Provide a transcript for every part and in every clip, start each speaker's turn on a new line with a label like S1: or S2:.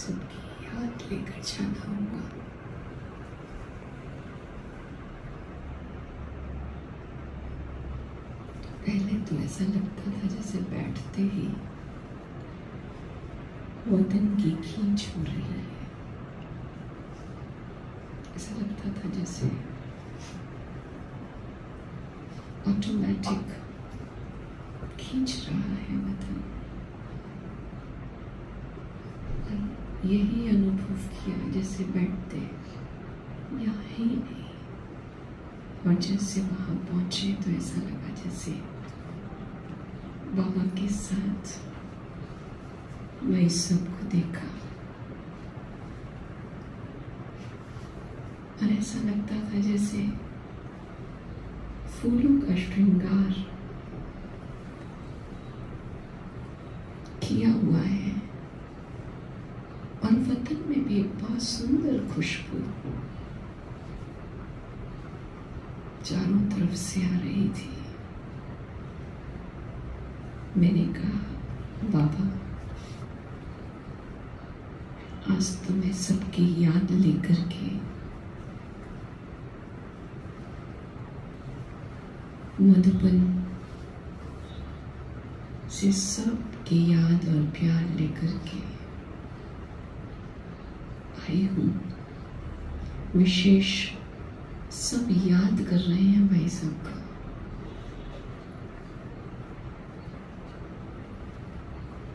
S1: सबकी याद लेकर जाना होगा। पहले तो ऐसा लगता था जैसे बैठते ही वतन की खींच हो रही है। ऐसा लगता था जैसे ऑटोमेटिक खींच रहा है वतन। यही अनुभव किया जैसे बैठते यहाँ ही नहीं, और जैसे वहाँ पहुँचे तो ऐसा लगा जैसे बाबा के साथ मैं इस सबको देखा। और ऐसा लगता था जैसे फूलों का श्रृंगार किया हुआ है, और वतन में भी एक बहुत सुंदर खुशबू चारों तरफ से आ रही थी। मैंने कहा बाबा, आज तो मैं सबकी याद लेकर के मधुबन से सबकी याद और प्यार लेकर के आई हूँ। विशेष सब याद कर रहे हैं भाई साहब का।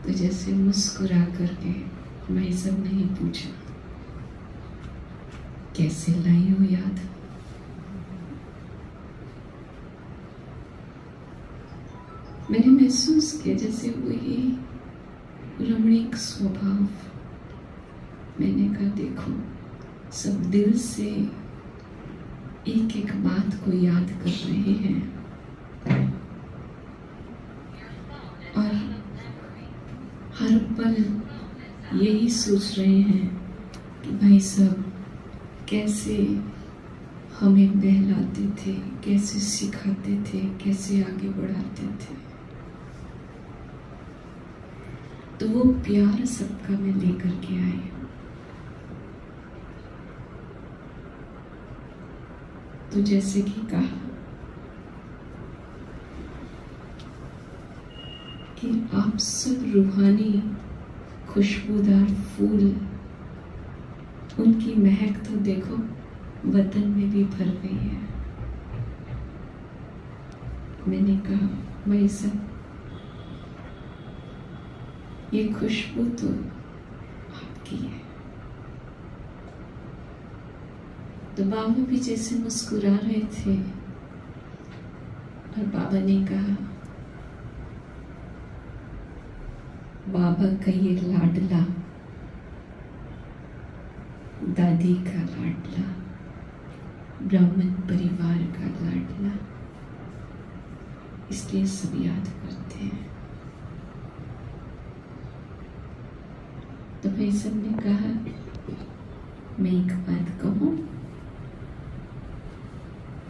S1: तो जैसे मुस्कुरा करके भाई साहब ने ही पूछा, कैसे लाई हो याद? मैंने महसूस किया जैसे वही रमणीक स्वभाव। मैंने कहा देखो, सब दिल से एक एक बात को याद कर रहे हैं, और हर पल यही सोच रहे हैं कि भाई साहब कैसे हमें बहलाते थे, कैसे सिखाते थे, कैसे आगे बढ़ाते थे। तो वो प्यार सबका मैं लेकर के आई हूँ। तो जैसे कि कहा कि आप सब रूहानी खुशबूदार फूल, उनकी महक तो देखो वतन में भी भर गई है। मैंने कहा भाई साहब, ये खुशबू तो आपकी है। तो बाबा भी जैसे मुस्कुरा रहे थे, और बाबा ने कहा बाबा का ये लाडला, दादी का लाडला, ब्राह्मण परिवार का लाडला, इसलिए सब याद करते हैं। तो भाई सब ने कहा मैं एक बात कहूँ?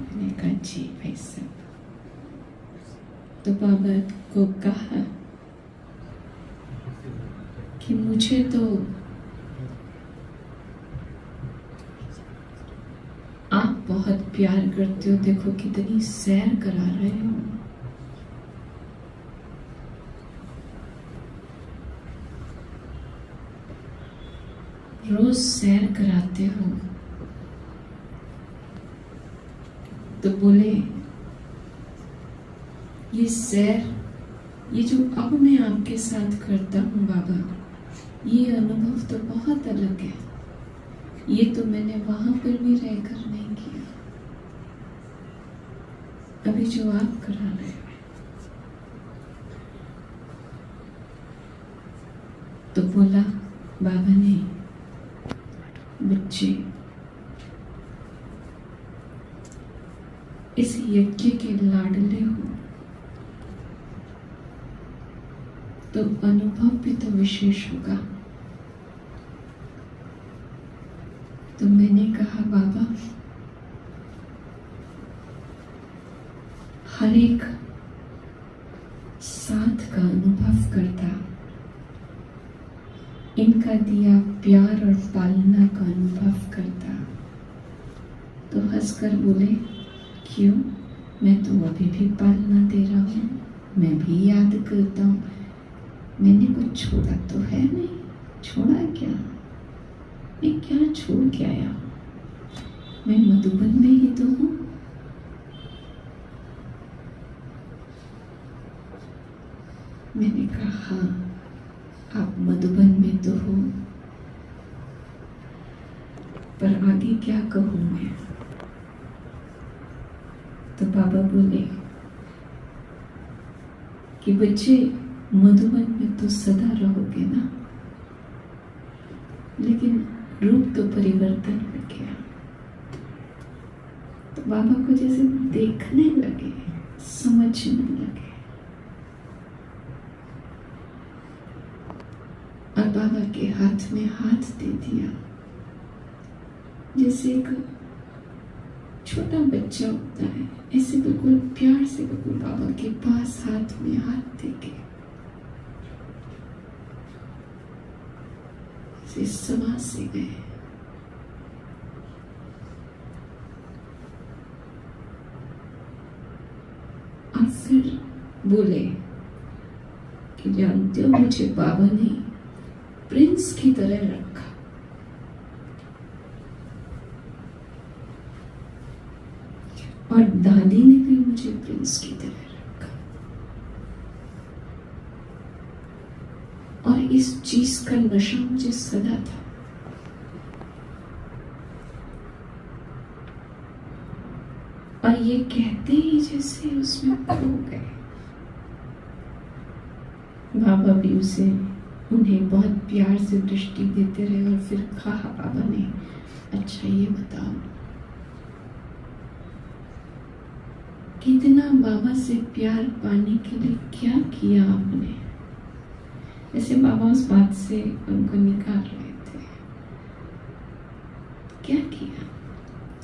S1: मैंने कहा जी भाई साहब। तो बाबा को कहा कि मुझे तो आप बहुत प्यार करते हो, देखो कितनी सैर करा रहे हो। रोज सैर कराते हो। तो बोले ये सैर, ये जो अब मैं आपके साथ करता हूँ बाबा, ये अनुभव तो बहुत अलग है। ये तो मैंने वहां पर भी रहकर नहीं किया, अभी जो आप करा रहे हो। तो बोला बाबा ने, बच्चे इस यज्ञ के लाडले हो, तो अनुभव भी तो विशेष होगा। तो मैंने कहा बाबा, हर एक साथ का अनुभव करता, इनका का दिया प्यार और पालना का अनुभव करता तो हंसकर बोले, क्यों, मैं तो अभी भी पालना दे रहा हूँ, मैं भी याद करता हूँ, मैंने कुछ छोड़ा तो है नहीं। छोड़ा क्या? मैं क्या छोड़ के आया हूँ? मैं मधुबन में ही तो हूँ। मैंने कहा, हाँ, आप मधुबन में तो हो, पर आगे क्या कहूँ मैं? तो बाबा बोले कि बच्चे, मधुबन में तो सदा रहोगे ना, लेकिन रूप तो परिवर्तन हो गया। तो बाबा को जैसे देखने लगे, समझने लगे, और बाबा के हाथ में हाथ दे दिया, जैसे एक छोटा बच्चा होता है, ऐसे बिल्कुल प्यार से बिल्कुल बाबा के पास हाथ में हाथ देके से समा से गए। और फिर बोले कि जानते हो, मुझे बाबा ने प्रिंस की तरह रखा, और दादी ने भी मुझे प्रिंस की तरह रखा, और इस चीज का नशा मुझे सदा था। और ये कहते ही जैसे उसमें खो गए। बाबा भी उसे उन्हें बहुत प्यार से दृष्टि देते रहे, और फिर कहा बाबा ने, अच्छा ये बताओ, कितना बाबा से प्यार पाने के लिए क्या किया आपने? ऐसे बाबा उस बात से उनको निकाल रहे थे। क्या किया,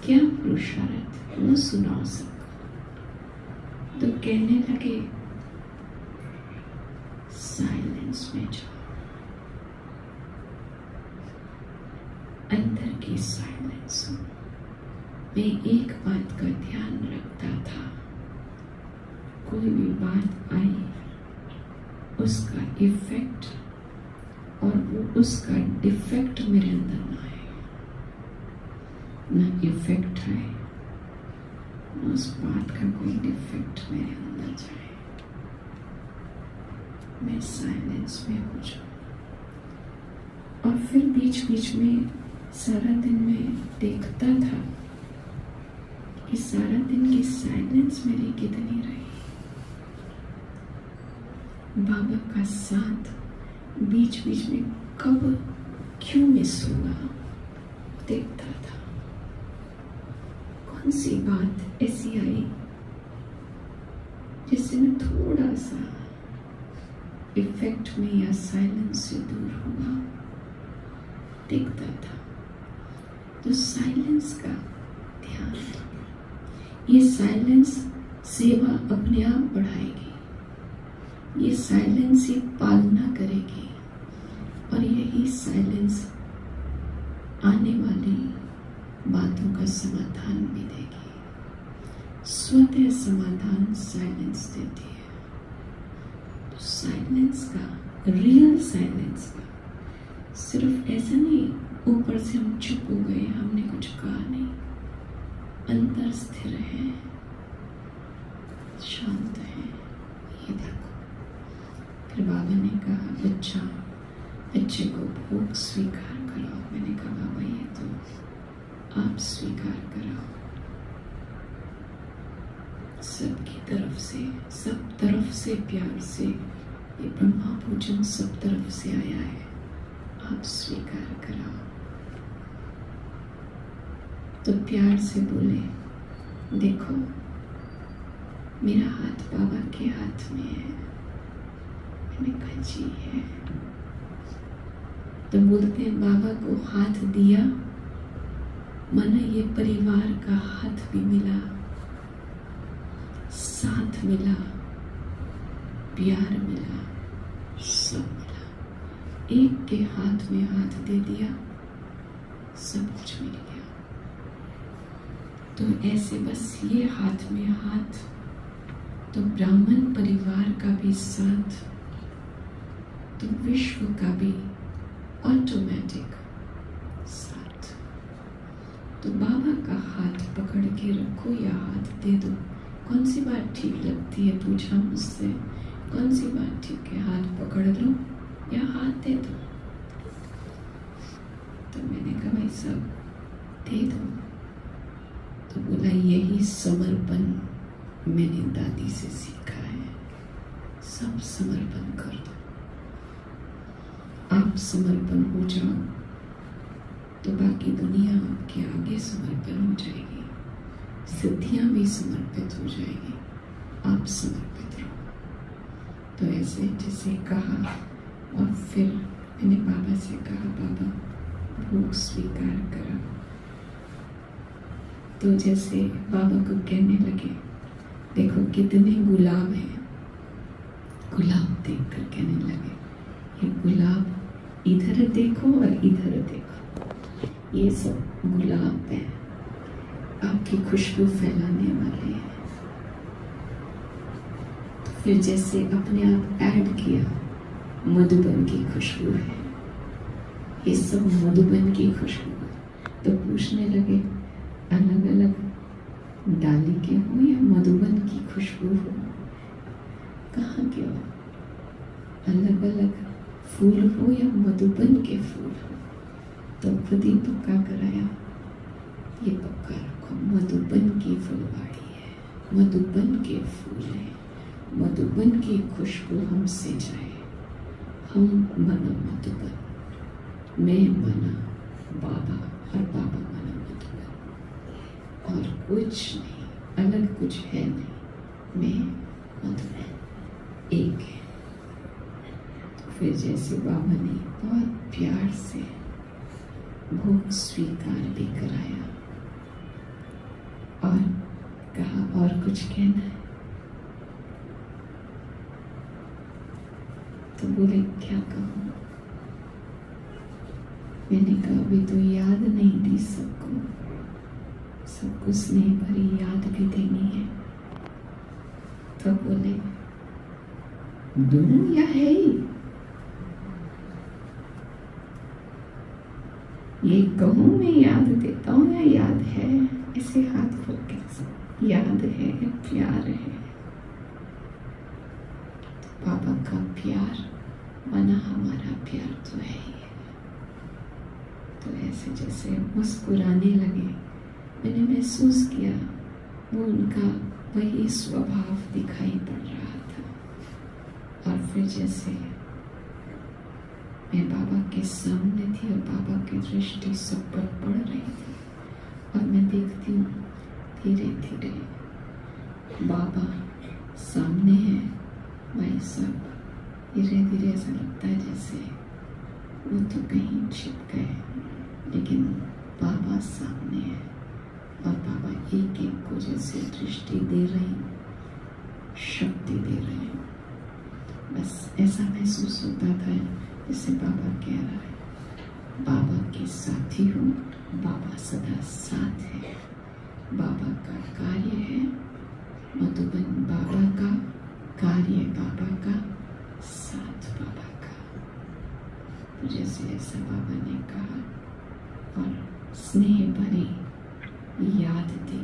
S1: क्या पुरुषार्थ, वो सुनाओ सबको। तो कहने लगे, साइलेंस में जाओ, अंदर की साइलेंस में। मैं एक बात का ध्यान रखता था, कोई भी बात आई, उसका इफेक्ट और वो उसका डिफेक्ट मेरे अंदर ना आए, ना इफेक्ट आए, ना उस बात का कोई डिफेक्ट मेरे अंदर जाए। मैं साइलेंस में हो जाऊं। और फिर बीच बीच में सारा दिन मैं देखता था कि सारा दिन की साइलेंस मेरी कितनी रही। बाबा का साथ बीच बीच में कब क्यों मिस हुआ, देखता था। कौन सी बात ऐसी आई जिससे मैं थोड़ा सा इफेक्ट में या साइलेंस से दूर हुआ, देखता था। तो साइलेंस का ध्यान, ये साइलेंस सेवा अपने आप बढ़ाएगी, ये साइलेंस ही पालना करेगी, और यही साइलेंस आने वाली बातों का समाधान भी देगी। स्वतः समाधान साइलेंस देती है। तो साइलेंस का, रियल साइलेंस का, सिर्फ ऐसा नहीं ऊपर से हम चुप हो गए, हमने कुछ कहा नहीं, अंदर स्थिर है, शांत है, ये देखो। फिर बाबा ने कहा, बच्चा, बच्चे को भोग स्वीकार कराओ। मैंने कहा, बाबा ये तो आप स्वीकार कराओ, सबकी तरफ से, सब तरफ से प्यार से ये ब्रह्मा भोजन सब तरफ से आया है, आप स्वीकार कराओ। तो प्यार से बोले, देखो मेरा हाथ बाबा के हाथ में है। मैंने कहा, जी है। तो बोलते हैं, बाबा को हाथ दिया माना ये परिवार का हाथ भी मिला, साथ मिला, प्यार मिला, सब मिला। एक के हाथ में हाथ दे दिया, सब कुछ मिल गया। तो ऐसे बस ये हाथ में हाथ, तो ब्राह्मण परिवार का भी साथ, तो विश्व का भी ऑटोमेटिक साथ। तो बाबा का हाथ पकड़ के रखो या हाथ दे दो, कौन सी बात ठीक लगती है? पूछा मुझसे, कौन सी बात ठीक है? हाथ पकड़ लो या हाथ दे दो? तो मैंने कहा भाई सब दे दो। तो बोला यही समर्पण मैंने दादी से सीखा है, सब समर्पण कर दो। आप समर्पण हो जाओ तो बाकी दुनिया आपके आगे समर्पण हो जाएगी, सिद्धियां भी समर्पित हो जाएगी। आप समर्पित रहो। तो ऐसे जैसे कहा, और फिर मैंने बाबा से कहा बाबा भोग स्वीकार करा। तो जैसे बाबा को कहने लगे देखो कितने गुलाब हैं, गुलाब देखकर कहने लगे ये गुलाब इधर देखो और इधर देखो, ये सब गुलाब है, आपकी खुशबू फैलाने वाले हैं। तो फिर जैसे अपने आप ऐड किया, मधुबन की खुशबू है, ये सब मधुबन की खुशबू है। तो पूछने लगे अलग अलग डाली के हो या मधुबन की खुशबू हो? कहाँ के हो? अलग अलग फूल हो या मधुबन के फूल हो? तो खुद ही पक्का कराया, ये पक्का रखो मधुबन की फुलवाड़ी है, मधुबन के फूल है, मधुबन की खुशबू हमसे जाए। हम बना मधुबन, मैं बना बाबा और बाबा बना मधुबन, और कुछ नहीं, अलग कुछ है नहीं, मैं मधुबन एक है। तो फिर जैसे बाबा ने बहुत प्यार से भोग स्वीकार भी कराया और कहा और कुछ कहना है? तो बोले क्या कहूँ? मैंने कहा अभी तो याद नहीं दी सबको, सबको स्नेह भरी याद भी देनी है। तो बोले दूं या है ही? ये कहूँ मैं याद देता हूँ या याद है? ऐसे हाथ खोल के याद है, प्यार है। बाबा का प्यार माना हमारा प्यार तो है ही है। तो ऐसे जैसे मुस्कुराने लगे, मैंने महसूस किया वो उनका वही स्वभाव दिखाई पड़ रहा था। और फिर जैसे मैं बाबा के सामने थी और बाबा की दृष्टि सब पर पड़ रही थी, और मैं देखती हूँ धीरे धीरे बाबा सामने है, भाई साहब धीरे धीरे ऐसा लगता है जैसे वो तो कहीं छिप गए, लेकिन बाबा सामने है और बाबा एक एक को जैसे दृष्टि दे रहे, शक्ति दे रहे हैं। बस ऐसा महसूस होता था जैसे बाबा कह रहा है बाबा के साथी हो, बाबा सदा साथ है, बाबा का कार्य है, मधुबन बाबा का कार्य, बाबा का साथ, बाबा का। तो जैसे ऐसा बाबा ने कहा और स्नेह भरी याद दी,